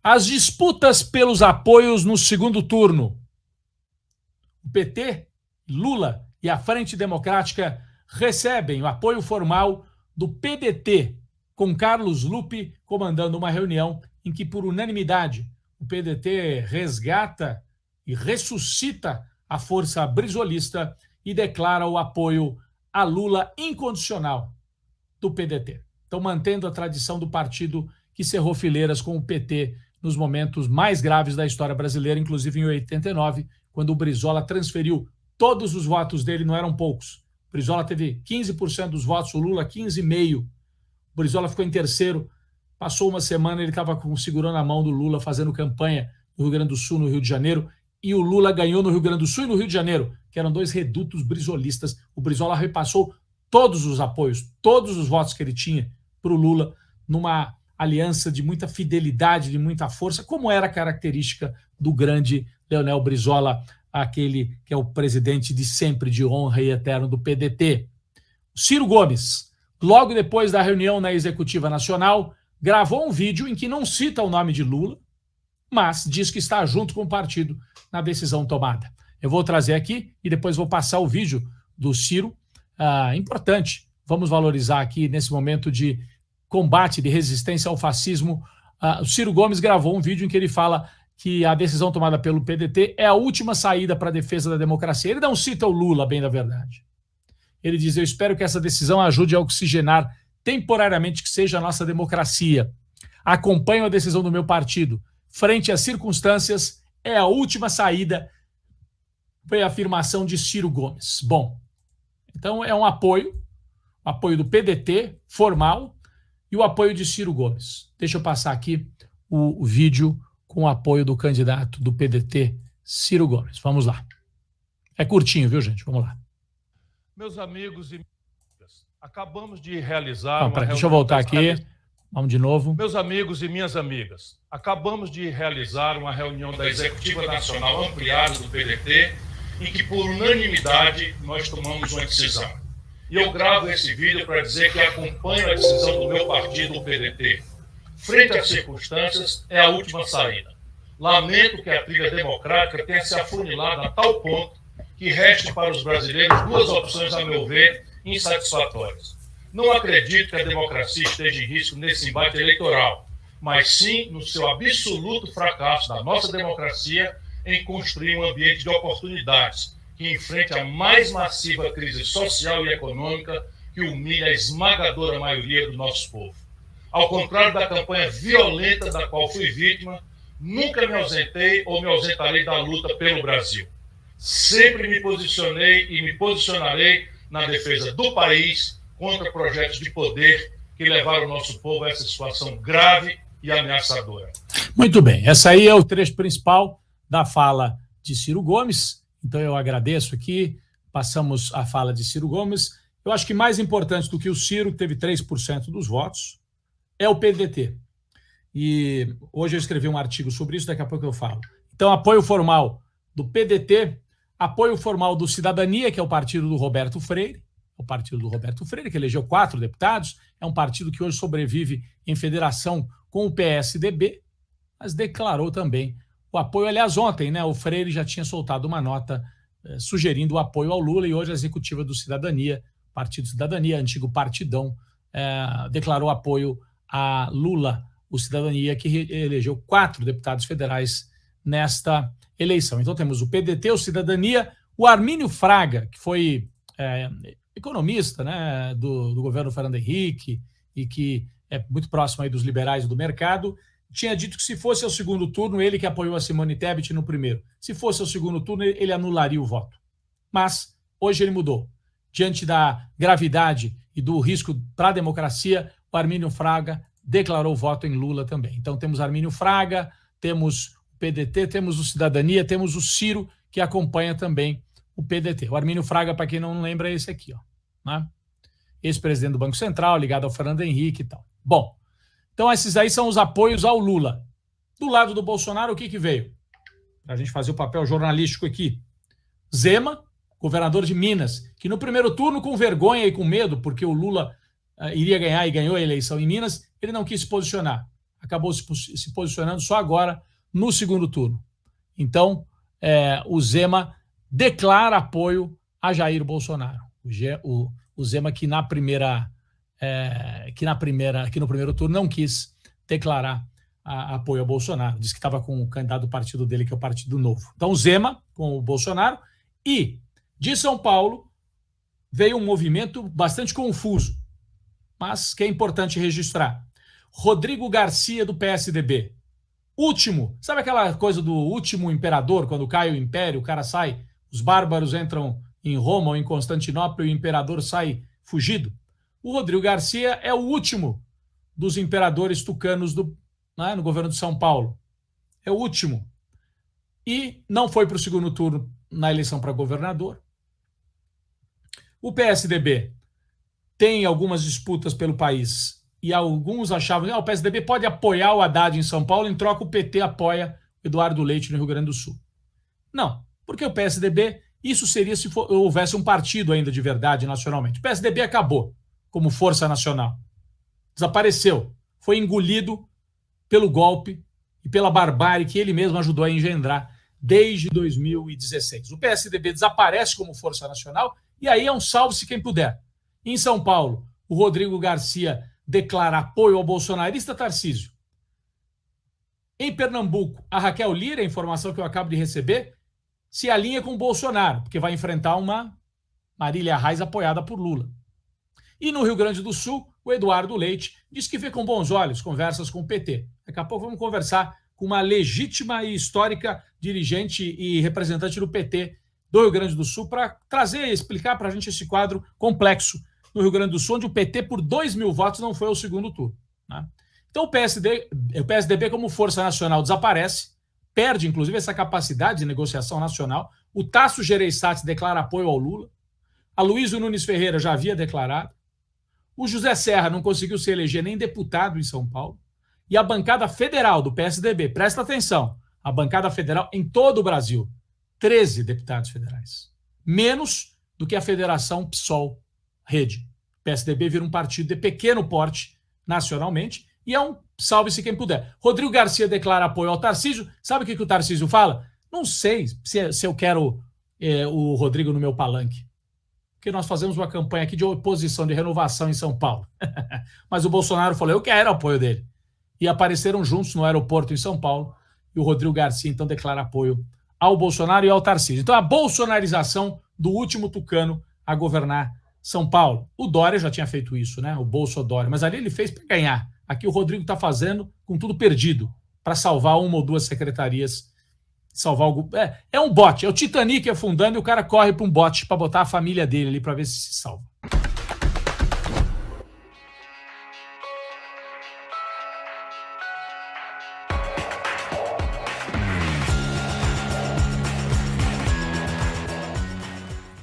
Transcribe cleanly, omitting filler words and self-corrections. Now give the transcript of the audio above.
As disputas pelos apoios no segundo turno. O PT, Lula e a Frente Democrática recebem o apoio formal do PDT, com Carlos Lupe comandando uma reunião em que, por unanimidade, o PDT resgata e ressuscita a força brisolista e declara o apoio a Lula incondicional do PDT. Então, mantendo a tradição do partido que cerrou fileiras com o PT nos momentos mais graves da história brasileira, inclusive em 89, quando o Brizola transferiu todos os votos dele, não eram poucos. O Brizola teve 15% dos votos, o Lula 15,5%. O Brizola ficou em terceiro, passou uma semana, ele estava segurando a mão do Lula, fazendo campanha no Rio Grande do Sul, no Rio de Janeiro, e o Lula ganhou no Rio Grande do Sul e no Rio de Janeiro, que eram dois redutos brizolistas. O Brizola repassou todos os apoios, todos os votos que ele tinha para o Lula, numa aliança de muita fidelidade, de muita força, como era característica do grande Leonel Brizola, aquele que é o presidente de sempre, de honra e eterno do PDT. Ciro Gomes, logo depois da reunião na Executiva Nacional, gravou um vídeo em que não cita o nome de Lula, mas diz que está junto com o partido na decisão tomada. Eu vou trazer aqui e depois vou passar o vídeo do Ciro. Importante, vamos valorizar aqui nesse momento de combate, de resistência ao fascismo. O Ciro Gomes gravou um vídeo em que ele fala que a decisão tomada pelo PDT é a última saída para a defesa da democracia. Ele não cita o Lula, bem da verdade. Ele diz: eu espero que essa decisão ajude a oxigenar temporariamente que seja a nossa democracia. Acompanho a decisão do meu partido. Frente às circunstâncias, é a última saída. Foi a afirmação de Ciro Gomes. Bom, então é um apoio do PDT formal e o apoio de Ciro Gomes. Deixa eu passar aqui o vídeo com o apoio do candidato do PDT, Ciro Gomes. Vamos lá. É curtinho, viu, gente? Vamos lá. Meus amigos e amigas, acabamos de realizar uma reunião... Deixa eu voltar aqui. Vamos de novo. Meus amigos e minhas amigas, acabamos de realizar uma reunião da Executiva Nacional ampliada do PDT, em que, por unanimidade, nós tomamos uma decisão. E eu gravo esse vídeo para dizer que acompanho a decisão do meu partido, o PDT. Frente às circunstâncias, é a última saída. Lamento que a trilha democrática tenha se afunilado a tal ponto que reste para os brasileiros duas opções, a meu ver, insatisfatórias. Não acredito que a democracia esteja em risco nesse embate eleitoral, mas sim no seu absoluto fracasso da nossa democracia em construir um ambiente de oportunidades que enfrente a mais massiva crise social e econômica que humilha a esmagadora maioria do nosso povo. Ao contrário da campanha violenta da qual fui vítima, nunca me ausentei ou me ausentarei da luta pelo Brasil. Sempre me posicionei e me posicionarei na defesa do país contra projetos de poder que levaram o nosso povo a essa situação grave e ameaçadora. Muito bem, essa aí é o trecho principal da fala de Ciro Gomes. Então eu agradeço aqui, passamos a fala de Ciro Gomes. Eu acho que mais importante do que o Ciro, que teve 3% dos votos, é o PDT. E hoje eu escrevi um artigo sobre isso, daqui a pouco eu falo. Então, apoio formal do PDT, apoio formal do Cidadania, que é o partido do Roberto Freire, que elegeu 4 deputados, é um partido que hoje sobrevive em federação com o PSDB, mas declarou também o apoio. Aliás, ontem, né, o Freire já tinha soltado uma nota sugerindo o apoio ao Lula, e hoje a executiva do Cidadania, Partido Cidadania, antigo Partidão, declarou apoio a Lula, o Cidadania, que elegeu 4 deputados federais nesta eleição. Então temos o PDT, o Cidadania, o Armínio Fraga, que foi economista, né, do governo Fernando Henrique e que é muito próximo aí dos liberais do mercado, tinha dito que se fosse ao segundo turno, ele que apoiou a Simone Tebet no primeiro, se fosse ao segundo turno, ele anularia o voto. Mas hoje ele mudou. Diante da gravidade e do risco para a democracia, o Armínio Fraga declarou voto em Lula também. Então temos Armínio Fraga, temos o PDT, temos o Cidadania, temos o Ciro, que acompanha também o PDT. O Armínio Fraga, para quem não lembra, é esse aqui, ó, né? Ex-presidente do Banco Central, ligado ao Fernando Henrique e tal. Bom, então esses aí são os apoios ao Lula. Do lado do Bolsonaro, o que veio? Para a gente fazer o papel jornalístico aqui. Zema, governador de Minas, que no primeiro turno, com vergonha e com medo, porque o Lula iria ganhar e ganhou a eleição em Minas, ele não quis se posicionar. acabou se posicionando só agora no segundo turno. Então, o Zema declara apoio a Jair Bolsonaro. O Zema que no primeiro turno não quis declarar apoio ao Bolsonaro. Disse que estava com o candidato do partido dele, que é o Partido Novo. Então, o Zema com o Bolsonaro. E de São Paulo veio um movimento bastante confuso, mas que é importante registrar. Rodrigo Garcia, do PSDB. Último. Sabe aquela coisa do último imperador, quando cai o império, o cara sai, os bárbaros entram em Roma ou em Constantinopla e o imperador sai fugido? O Rodrigo Garcia é o último dos imperadores tucanos no governo de São Paulo. É o último. E não foi para o segundo turno na eleição para governador. O PSDB tem algumas disputas pelo país e alguns achavam que o PSDB pode apoiar o Haddad em São Paulo, em troca o PT apoia o Eduardo Leite no Rio Grande do Sul. Não, porque o PSDB, isso seria se houvesse um partido ainda de verdade nacionalmente. O PSDB acabou como força nacional. Desapareceu. Foi engolido pelo golpe e pela barbárie que ele mesmo ajudou a engendrar desde 2016. O PSDB desaparece como força nacional e aí é um salve-se quem puder. Em São Paulo, o Rodrigo Garcia declara apoio ao bolsonarista Tarcísio. Em Pernambuco, a Raquel Lira, a informação que eu acabo de receber, se alinha com o Bolsonaro, porque vai enfrentar uma Marília Reis apoiada por Lula. E no Rio Grande do Sul, o Eduardo Leite diz que vê com bons olhos conversas com o PT. Daqui a pouco vamos conversar com uma legítima e histórica dirigente e representante do PT do Rio Grande do Sul para trazer e explicar para a gente esse quadro complexo no Rio Grande do Sul, onde o PT, por 2.000 votos, não foi ao segundo turno. Né? Então, o PSDB, como força nacional, desaparece, perde, inclusive, essa capacidade de negociação nacional. O Tasso Gereissati declara apoio ao Lula. A Luísio Nunes Ferreira já havia declarado. O José Serra não conseguiu se eleger nem deputado em São Paulo. E a bancada federal do PSDB, presta atenção, a bancada federal em todo o Brasil, 13 deputados federais. Menos do que a Federação PSOL-Rede. O PSDB vira um partido de pequeno porte nacionalmente e é um salve-se quem puder. Rodrigo Garcia declara apoio ao Tarcísio. Sabe o que o Tarcísio fala? Não sei se eu quero o Rodrigo no meu palanque. Porque nós fazemos uma campanha aqui de oposição, de renovação em São Paulo. Mas o Bolsonaro falou, eu quero o apoio dele. E apareceram juntos no aeroporto em São Paulo. E o Rodrigo Garcia, então, declara apoio ao Bolsonaro e ao Tarcísio. Então, a bolsonarização do último tucano a governar São Paulo. O Dória já tinha feito isso, né? O Bolsodória. Mas ali ele fez para ganhar. Aqui o Rodrigo está fazendo com tudo perdido para salvar uma ou duas secretarias. Salvar algo. É um bote. É o Titanic afundando e o cara corre para um bote para botar a família dele ali para ver se salva.